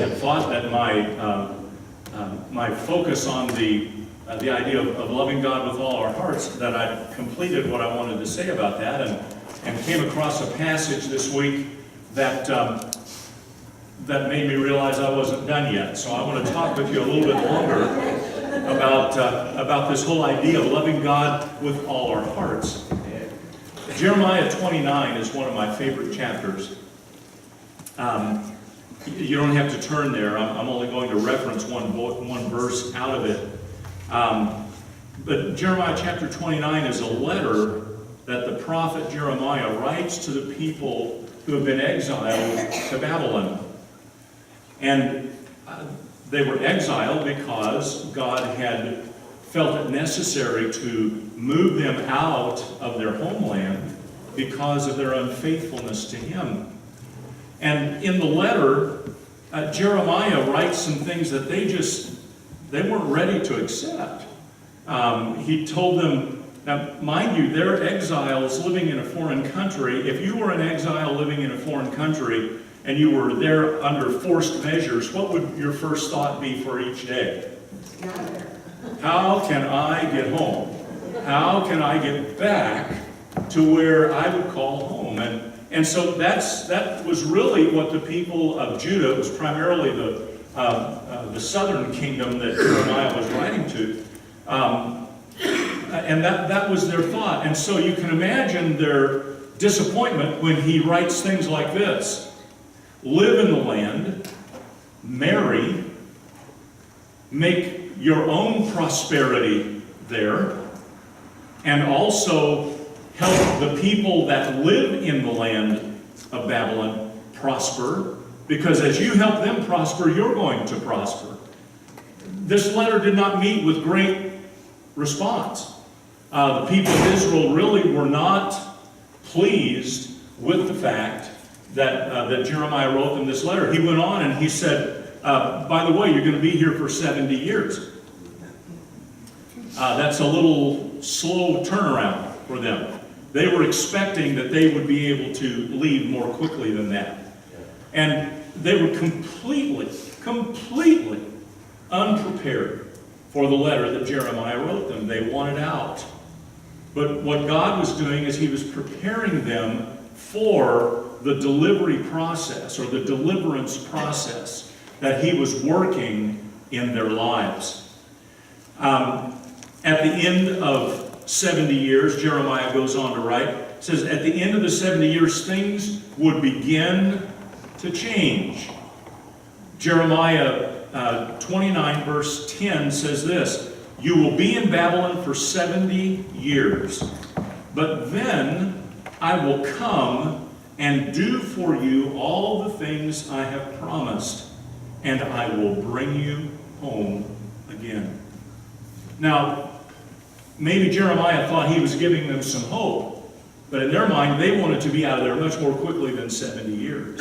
had thought that my focus on the idea of loving God with all our hearts, that I'd completed what I wanted to say about that, and came across a passage this week that that made me realize I wasn't done yet. So I want to talk with you a little bit longer about this whole idea of loving God with all our hearts. Jeremiah 29 is one of my favorite chapters. You don't have to turn there. I'm only going to reference one verse out of it. But Jeremiah chapter 29 is a letter that the prophet Jeremiah writes to the people who have been exiled to Babylon. And they were exiled because God had felt it necessary to move them out of their homeland because of their unfaithfulness to Him. And in the letter, Jeremiah writes some things that they weren't ready to accept. He told them, now mind you, they're exiles living in a foreign country. If you were an exile living in a foreign country and you were there under forced measures, what would your first thought be for each day? How can I get home? How can I get back to where I would call home? And so that was really what the people of Judah, it was primarily the southern kingdom that Jeremiah was writing to, and that was their thought. And so you can imagine their disappointment when he writes things like this: live in the land, marry, make your own prosperity there, and also help the people that live in the land of Babylon prosper, because as you help them prosper, you're going to prosper. This letter did not meet with great response. The people of Israel really were not pleased with the fact that Jeremiah wrote them this letter. He went on and he said, by the way, you're going to be here for 70 years. That's a little slow turnaround for them. They were expecting that they would be able to leave more quickly than that. And they were completely unprepared for the letter that Jeremiah wrote them. They wanted out. But what God was doing is He was preparing them for the delivery process, or the deliverance process that He was working in their lives. At the end of 70 years, Jeremiah goes on to write, says, at the end of the 70 years, things would begin to change. Jeremiah 29 verse 10 says this: you will be in Babylon for 70 years, but then I will come and do for you all the things I have promised, and I will bring you home again. Now, maybe Jeremiah thought he was giving them some hope, but in their mind, they wanted to be out of there much more quickly than 70 years.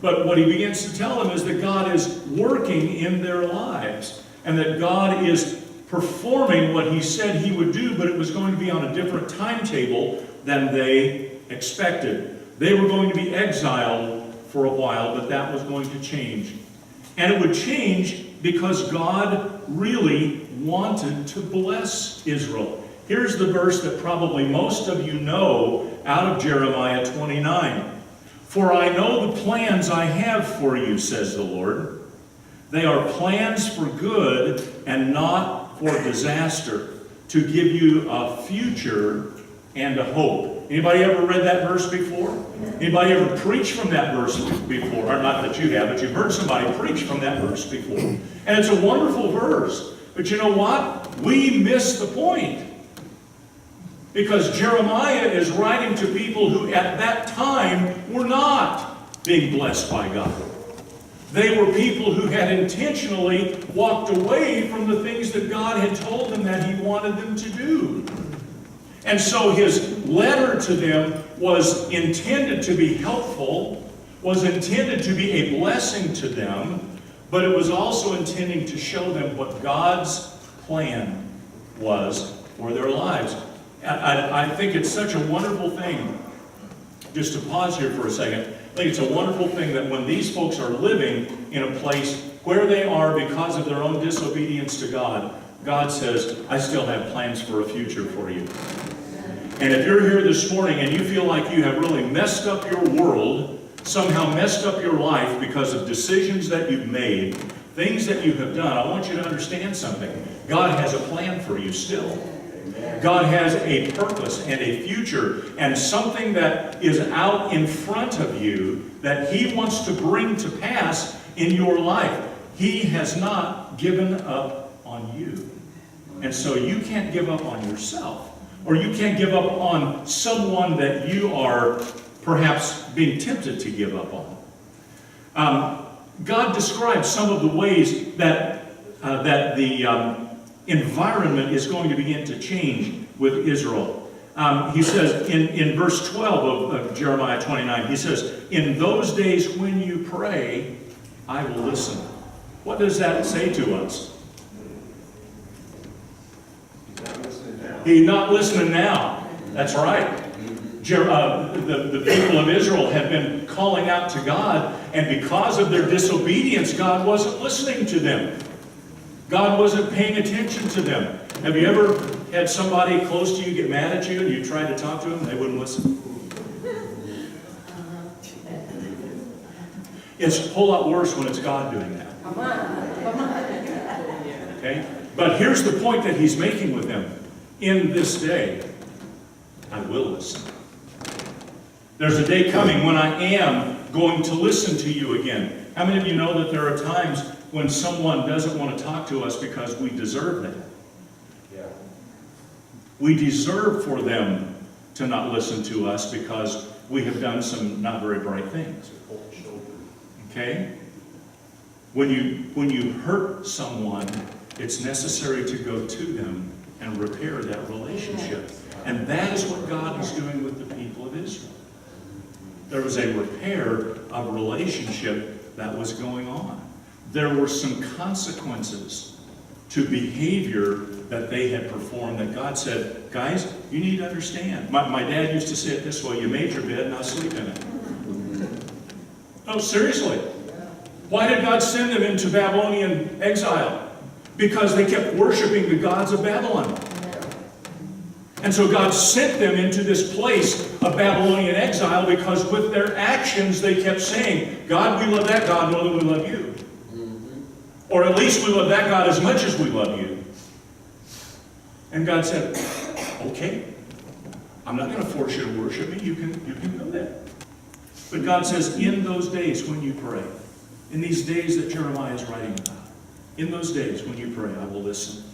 But what he begins to tell them is that God is working in their lives, and that God is performing what He said He would do, but it was going to be on a different timetable than they expected. They were going to be exiled for a while, but that was going to change. And it would change because God really wanted to bless Israel. Here's the verse that probably most of you know out of Jeremiah 29. For I know the plans I have for you, says the Lord. They are plans for good and not for disaster, to give you a future and a hope. Anybody ever read that verse before? Anybody ever preached from that verse before? Or not that you have, but you've heard somebody preach from that verse before. And it's a wonderful verse. But you know what? We miss the point. Because Jeremiah is writing to people who at that time were not being blessed by God. They were people who had intentionally walked away from the things that God had told them that He wanted them to do. And so his letter to them was intended to be helpful, was intended to be a blessing to them, but it was also intending to show them what God's plan was for their lives. I think it's such a wonderful thing, just to pause here for a second, I think it's a wonderful thing that when these folks are living in a place where they are because of their own disobedience to God, God says, I still have plans for a future for you. And if you're here this morning and you feel like you have really messed up your world, somehow messed up your life because of decisions that you've made, things that you have done, I want you to understand something. God has a plan for you still. God has a purpose and a future and something that is out in front of you that He wants to bring to pass in your life. He has not given up on you. And so you can't give up on yourself. Or you can't give up on someone that you are perhaps being tempted to give up on. God describes some of the ways that the environment is going to begin to change with Israel. He says in verse 12 of Jeremiah 29, he says, in those days when you pray, I will listen. What does that say to us? He's not listening now. That's right. The people of Israel had been calling out to God, and because of their disobedience, God wasn't listening to them. God wasn't paying attention to them. Have you ever had somebody close to you get mad at you and you tried to talk to them and they wouldn't listen? It's a whole lot worse when it's God doing that. Okay? But here's the point that He's making with them. In this day, I will listen. There's a day coming when I am going to listen to you again. How many of you know that there are times when someone doesn't want to talk to us because we deserve that? Yeah. We deserve for them to not listen to us because we have done some not very bright things. Okay? When you hurt someone, it's necessary to go to them and repair that relationship. And that is what God was doing with the people of Israel. There was a repair of relationship that was going on. There were some consequences to behavior that they had performed that God said, guys, you need to understand. My dad used to say it this way, you made your bed, now sleep in it. No, seriously. Why did God send them into Babylonian exile? Because they kept worshiping the gods of Babylon. And so God sent them into this place of Babylonian exile because with their actions they kept saying, God, we love that God more than we love you. Or at least we love that God as much as we love you. And God said, okay, I'm not going to force you to worship me. You can go there. But God says, in those days when you pray, in these days that Jeremiah is writing about, in those days when you pray, I will listen.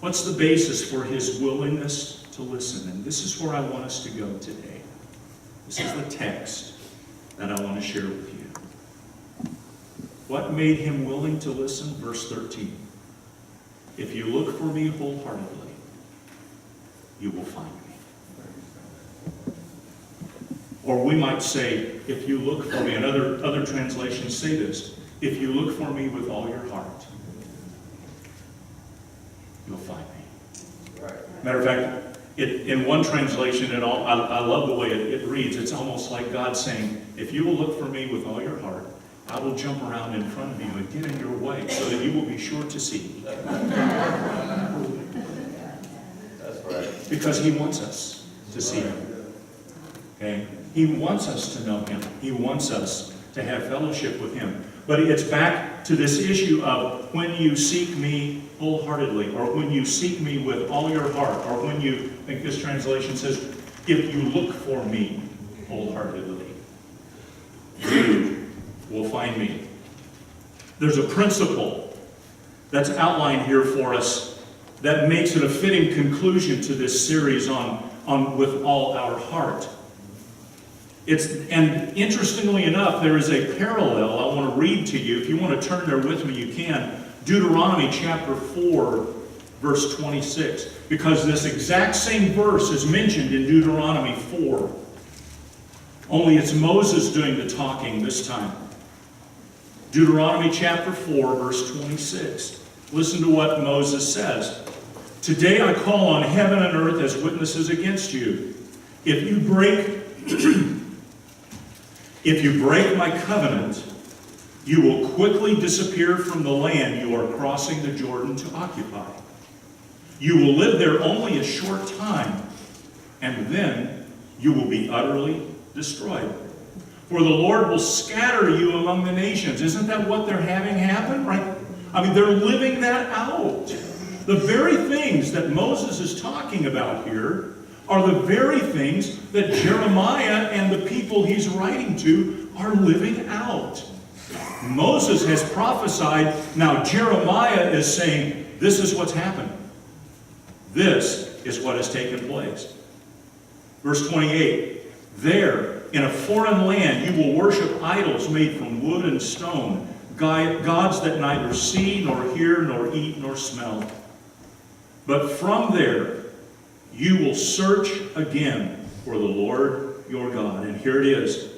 What's the basis for His willingness to listen? And this is where I want us to go today. This is the text that I want to share with you. What made Him willing to listen? Verse 13. If you look for me wholeheartedly, you will find me. Or we might say, if you look for me, and other translations say this, if you look for me with all your heart, you'll find me. Right. Matter of fact, in one translation, I love the way it reads. It's almost like God saying, if you will look for me with all your heart, I will jump around in front of you and get in your way so that you will be sure to see me. That's right. Because He wants us to see Him. Okay? He wants us to know Him. He wants us to have fellowship with Him. But it's back to this issue of when you seek me wholeheartedly, or when you seek me with all your heart, or when you, I think this translation says, if you look for me wholeheartedly, you will find me. There's a principle that's outlined here for us that makes it a fitting conclusion to this series on with all our heart. And interestingly enough, there is a parallel I want to read to you. If you want to turn there with me, you can. Deuteronomy chapter 4, verse 26. Because this exact same verse is mentioned in Deuteronomy 4. Only it's Moses doing the talking this time. Deuteronomy chapter 4, verse 26. Listen to what Moses says. Today I call on heaven and earth as witnesses against you. If you break If you break my covenant, you will quickly disappear from the land you are crossing the Jordan to occupy. You will live there only a short time, and then you will be utterly destroyed. For the Lord will scatter you among the nations. Isn't that what they're having happen? Right? I mean, they're living that out. The very things that Moses is talking about here are the very things that Jeremiah and the people he's writing to are living out. Moses has prophesied. Now Jeremiah is saying, this is what's happened. This is what has taken place. Verse 28, there, in a foreign land, you will worship idols made from wood and stone, gods that neither see, nor hear, nor eat, nor smell. But from there, you will search again for the Lord your God. And here it is.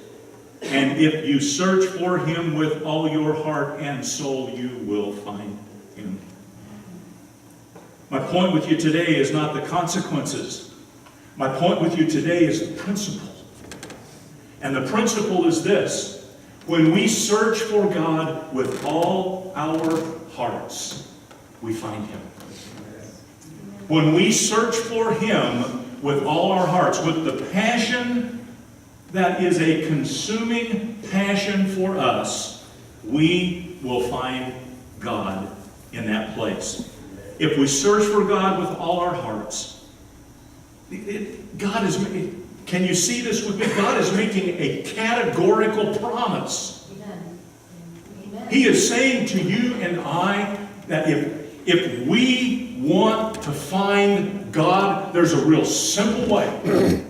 And if you search for him with all your heart and soul, you will find him. My point with you today is not the consequences. My point with you today is the principle. And the principle is this. When we search for God with all our hearts, we find him. When we search for him with all our hearts, with the passion that is a consuming passion for us, we will find God in that place. If we search for God with all our hearts, God is, can you see this with me? God is making a categorical promise. Amen. Amen. He is saying to you and I that if we want to find God, there's a real simple way.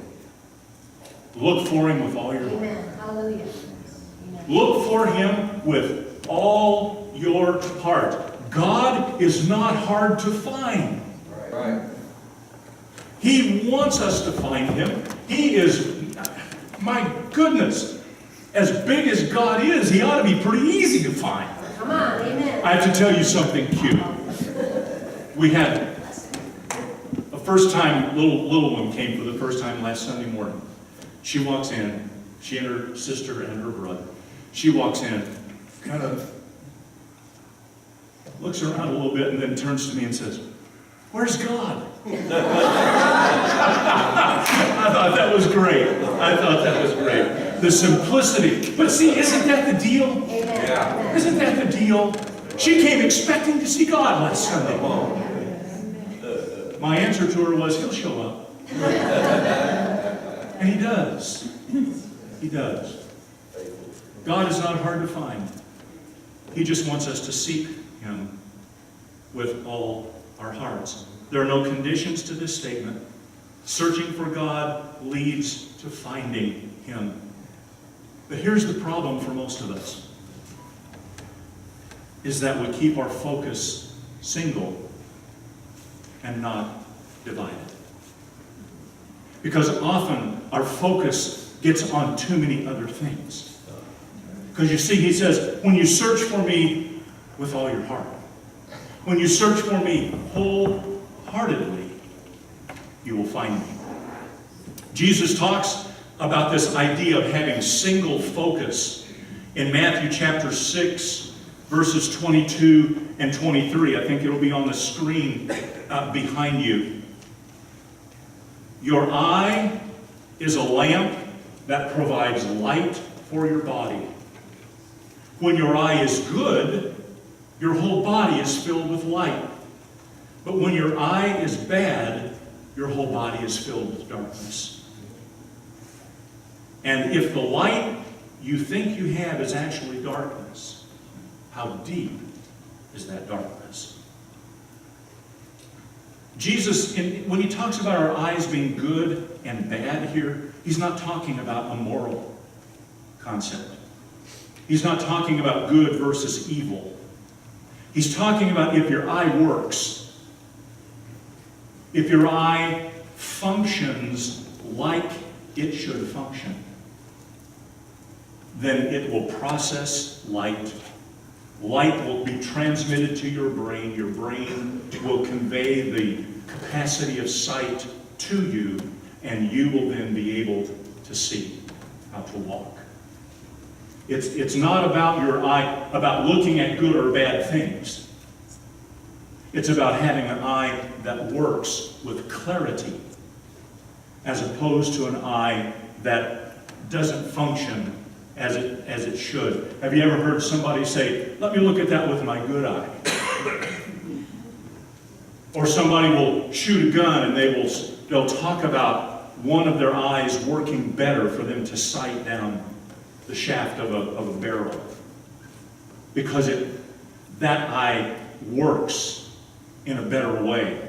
Look for him with all your heart. Amen. Hallelujah. Amen. Look for him with all your heart. God is not hard to find. Right. He wants us to find him. He is, my goodness, as big as God is, he ought to be pretty easy to find. Come on. Amen. I have to tell you something cute. We had a first time, little one came for the first time last Sunday morning. She walks in, she and her sister and her brother. She walks in, kind of looks around a little bit and then turns to me and says, "Where's God?" I thought that was great. I thought that was great. The simplicity. But see, isn't that the deal? Amen. Yeah. Isn't that the deal? She came expecting to see God last Sunday. My answer to her was, he'll show up. And he does. He does. God is not hard to find. He just wants us to seek him with all our hearts. There are no conditions to this statement. Searching for God leads to finding him. But here's the problem for most of us, is that we keep our focus single and not divided. Because often our focus gets on too many other things. Because you see, he says, when you search for me with all your heart, when you search for me wholeheartedly, you will find me. Jesus talks about this idea of having single focus in Matthew chapter 6, verses 22 and 23. I think it'll be on the screen behind you. Your eye is a lamp that provides light for your body. When your eye is good, your whole body is filled with light. But when your eye is bad, your whole body is filled with darkness. And if the light you think you have is actually darkness, how deep is that darkness? Jesus, when he talks about our eyes being good and bad here, he's not talking about a moral concept. He's not talking about good versus evil. He's talking about if your eye works, if your eye functions like it should function, then it will process light. Light will be transmitted to your brain. Your brain will convey the capacity of sight to you, and you will then be able to see how to walk. It's not about your eye, about looking at good or bad things. It's about having an eye that works with clarity, as opposed to an eye that doesn't function as it should. Have you ever heard somebody say, "Let me look at that with my good eye"? Or somebody will shoot a gun and they'll talk about one of their eyes working better for them to sight down the shaft of a barrel, because that eye works in a better way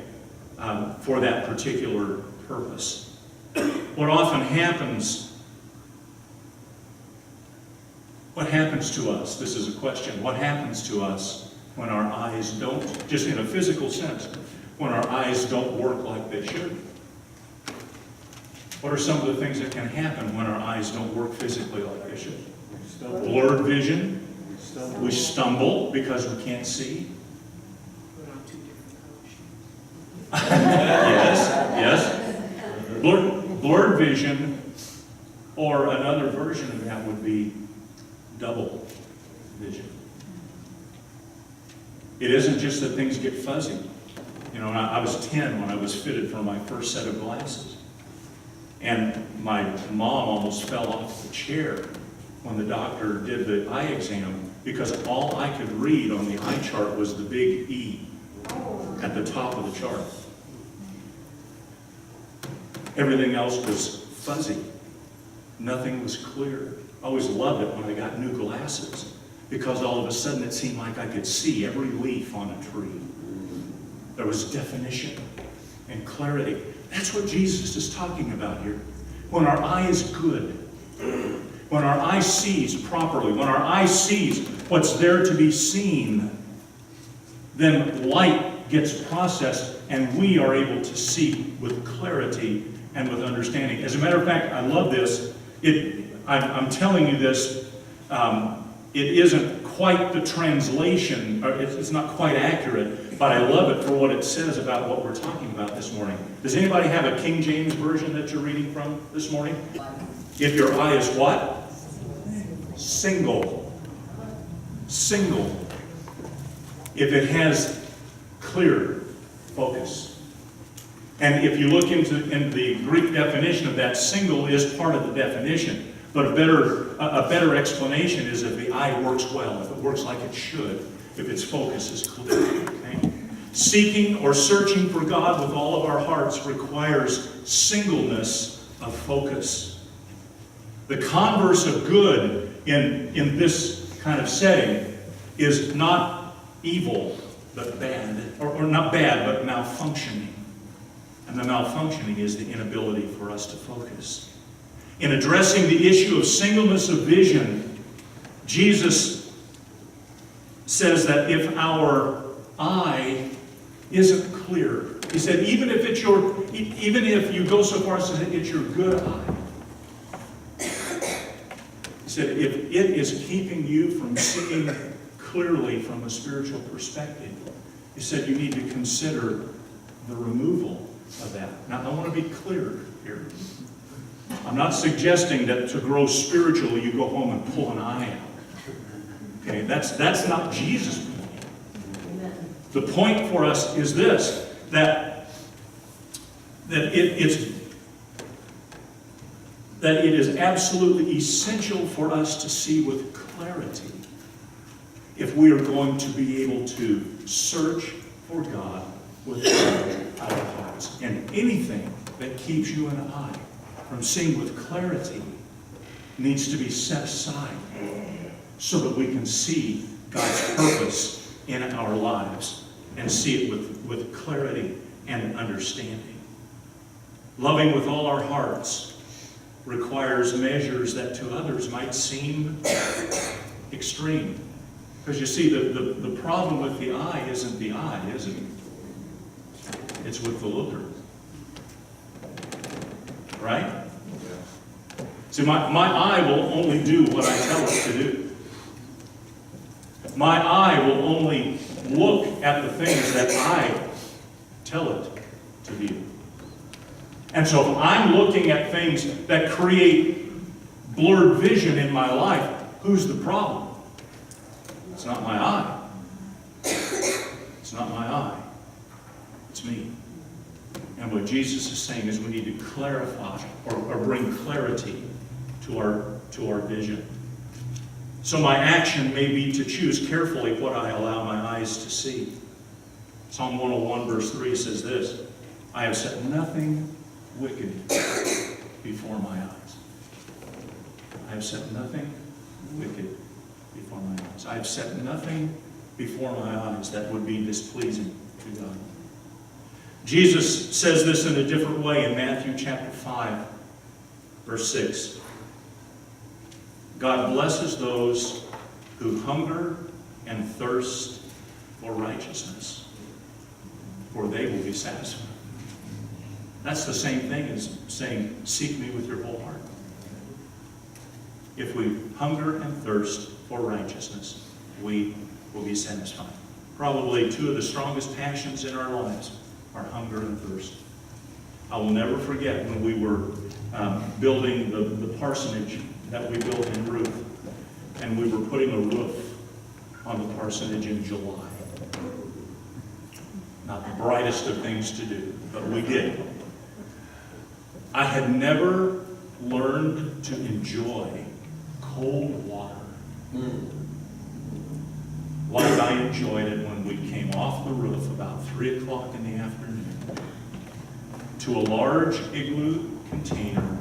for that particular purpose. What happens to us? This is a question. What happens to us when our eyes don't, just in a physical sense, when our eyes don't work like they should? What are some of the things that can happen when our eyes don't work physically like they should? Blurred vision. We stumble because we can't see. Yes. Blurred vision, or another version of that would be double vision. It isn't just that things get fuzzy. You know, I was 10 when I was fitted for my first set of glasses. And my mom almost fell off the chair when the doctor did the eye exam, because all I could read on the eye chart was the big E at the top of the chart. Everything else was fuzzy. Nothing was clear. I always loved it when I got new glasses, because all of a sudden it seemed like I could see every leaf on a tree. There was definition and clarity. That's what Jesus is talking about here. When our eye is good, when our eye sees properly, when our eye sees what's there to be seen, then light gets processed and we are able to see with clarity and with understanding. As a matter of fact, I love this. I'm telling you this, it isn't quite the translation, or it's not quite accurate, but I love it for what it says about what we're talking about this morning. Does anybody have a King James version that you're reading from this morning? If your eye is what? Single. Single. If it has clear focus. And if you look into the Greek definition of that, single is part of the definition. But a better explanation is if the eye works well, if it works like it should, if its focus is clear. Okay? Seeking or searching for God with all of our hearts requires singleness of focus. The converse of good in this kind of setting is not evil, but bad. Or not bad, but malfunctioning. And the malfunctioning is the inability for us to focus. In addressing the issue of singleness of vision, Jesus says that if our eye isn't clear, he said, even if you go so far as to say it's your good eye, he said, if it is keeping you from seeing clearly from a spiritual perspective, he said you need to consider the removal of that. Now, I want to be clear here. I'm not suggesting that to grow spiritually you go home and pull an eye out. Okay, that's not Jesus' point. The point for us is this, that it is absolutely essential for us to see with clarity if we are going to be able to search for God with all our hearts. And anything that keeps you and I from seeing with clarity needs to be set aside so that we can see God's purpose in our lives and see it with clarity and understanding. Loving with all our hearts requires measures that to others might seem extreme. Because you see, the problem with the eye isn't the eye, is it? It's with the looker. Right? See, my eye will only do what I tell it to do. My eye will only look at the things that I tell it to view. And so if I'm looking at things that create blurred vision in my life, Who's the problem? It's not my eye. It's not my eye. It's me. And what Jesus is saying is we need to clarify or bring clarity to our vision. So my action may be to choose carefully what I allow my eyes to see. Psalm 101 verse 3 says this, I have set nothing wicked before my eyes. I have set nothing wicked before my eyes. I have set nothing before my eyes that would be displeasing to God. Jesus says this in a different way in Matthew chapter 5, verse 6. God blesses those who hunger and thirst for righteousness, for they will be satisfied. That's the same thing as saying, seek me with your whole heart. If we hunger and thirst for righteousness, we will be satisfied. Probably two of the strongest passions in our lives are hunger and thirst. I will never forget when we were building the parsonage that we built in Ruth, and we were putting a roof on the parsonage in July. Not the brightest of things to do, but we did. I had never learned to enjoy cold water like I enjoyed it when we came off the roof about 3 o'clock in the afternoon to a large igloo container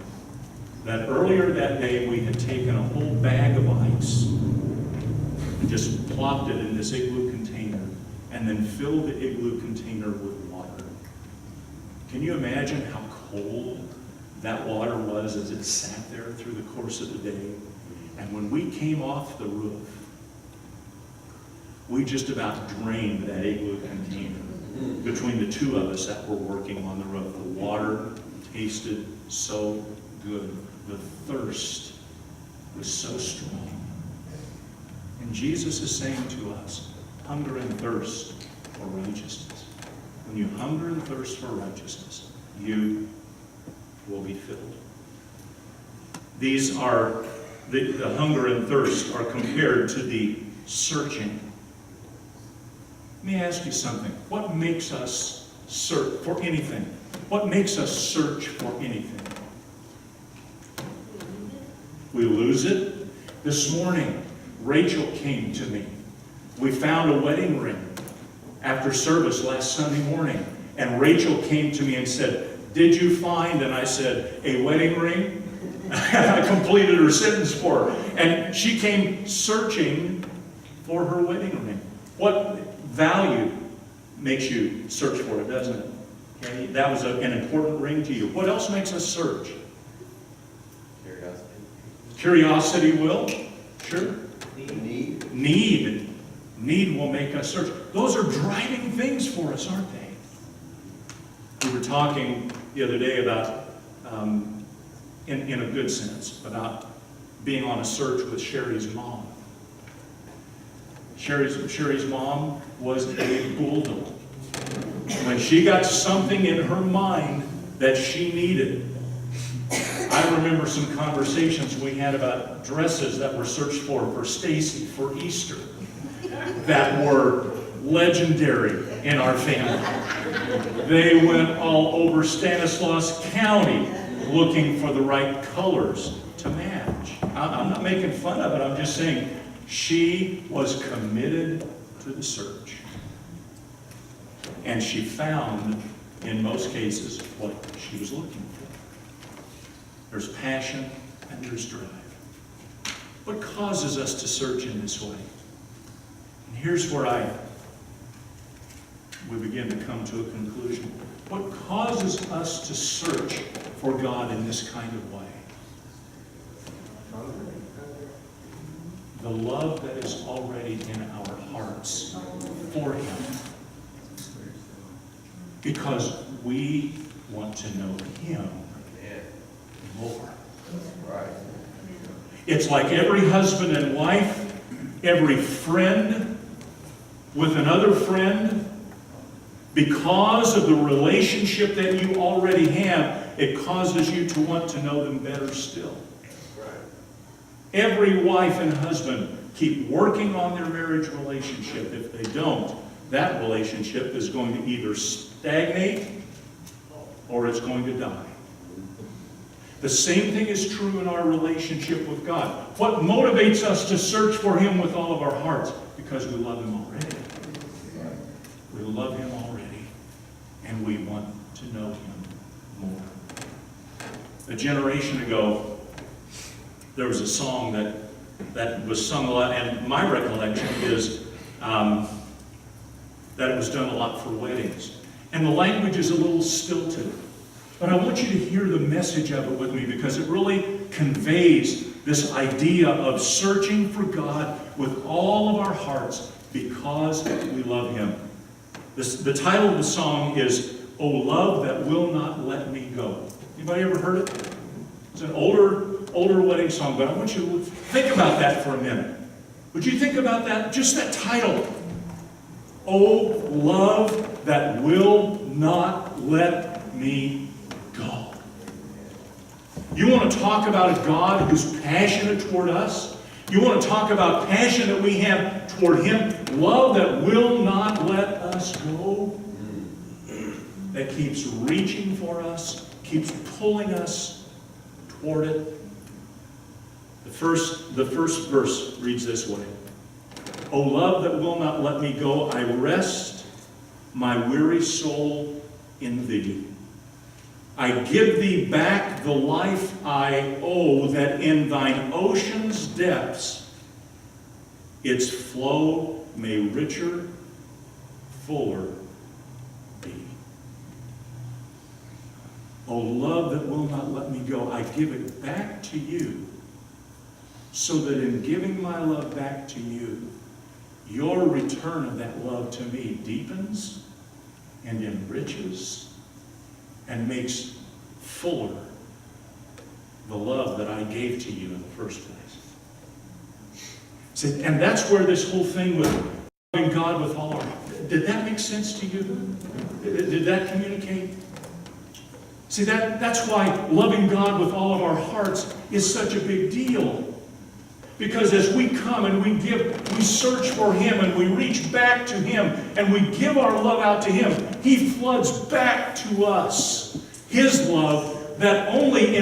that earlier that day we had taken a whole bag of ice and just plopped it in this igloo container and then filled the igloo container with water. Can you imagine how cold that water was as it sat there through the course of the day? And when we came off the roof, we just about drained that igloo container between the two of us that were working on the roof. The water tasted so good. The thirst was so strong. And Jesus is saying to us, hunger and thirst for righteousness. When you hunger and thirst for righteousness, you will be filled. These are, the hunger and thirst are compared to the searching. Let me ask you something. What makes us search for anything? What makes us search for anything? We lose it. This morning, Rachel came to me. We found a wedding ring after service last Sunday morning. And Rachel came to me and said, did you find? And I said, a wedding ring? I completed her sentence for her. And she came searching for her wedding ring. What value makes you search for it, doesn't it? Okay, that was an important ring to you. What else makes us search? Curiosity. Curiosity will? Sure. Need. Need will make us search. Those are driving things for us, aren't they? We were talking the other day about, in a good sense, about being on a search with Sherry's mom. Sherry's mom was a bulldog. When she got something in her mind that she needed, I remember some conversations we had about dresses that were searched for Stacy for Easter that were legendary in our family. They went all over Stanislaus County looking for the right colors to match. I'm not making fun of it, I'm just saying she was committed to the search. And she found, in most cases, what she was looking for. There's passion and there's drive. What causes us to search in this way? And here's where we begin to come to a conclusion. What causes us to search for God in this kind of way? The love that is already in our hearts for Him. Because we want to know Him more. Right. It's like every husband and wife, every friend with another friend, because of the relationship that you already have, it causes you to want to know them better still. Right. Every wife and husband keep working on their marriage relationship. If they don't, that relationship is going to either stagnate or it's going to die. The same thing is true in our relationship with God. What motivates us to search for Him with all of our hearts? Because we love Him already. We love Him already, and we want to know Him more. A generation ago, there was a song that was sung a lot, and my recollection is that it was done a lot for weddings. And the language is a little stilted. But I want you to hear the message of it with me, because it really conveys this idea of searching for God with all of our hearts because we love Him. The title of the song is, "O Love That Will Not Let Me Go." Anybody ever heard it? It's an older wedding song, but I want you to think about that for a minute. Would you think about that? Just that title. "O Love That Will Not Let Me Go." You want to talk about a God who's passionate toward us? You want to talk about passion that we have toward Him? Love that will not let us go? That keeps reaching for us, keeps pulling us toward it. The first verse reads this way. "O love that will not let me go, I rest my weary soul in Thee. I give Thee back the life I owe, that in Thine ocean's depths its flow may richer, fuller be. O love that will not let me go, I give it back to You, so that in giving my love back to You, Your return of that love to me deepens and enriches and makes fuller the love that I gave to You in the first place." See, and that's where this whole thing with loving God with all our heart, did that make sense to you? Did that communicate? See, that's why loving God with all of our hearts is such a big deal. Because as we come and we search for Him and we reach back to Him and we give our love out to Him, He floods back to us His love that only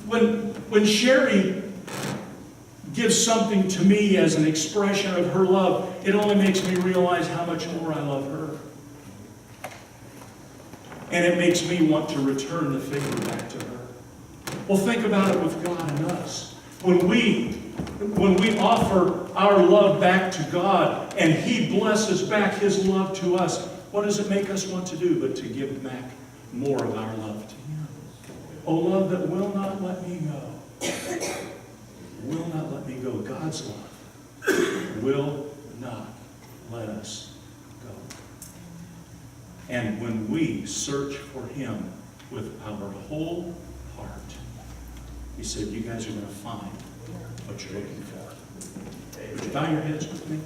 when Sherry gives something to me as an expression of her love, it only makes me realize how much more I love her. And it makes me want to return the favor back to her. Well, think about it with God and us. When we offer our love back to God and He blesses back His love to us, what does it make us want to do but to give back more of our love to Him? Oh, love that will not let me go. Will not let me go. God's love will not let us go. And when we search for Him with our whole heart, He said, you guys are going to find what you're looking for. Would you bow your heads with me?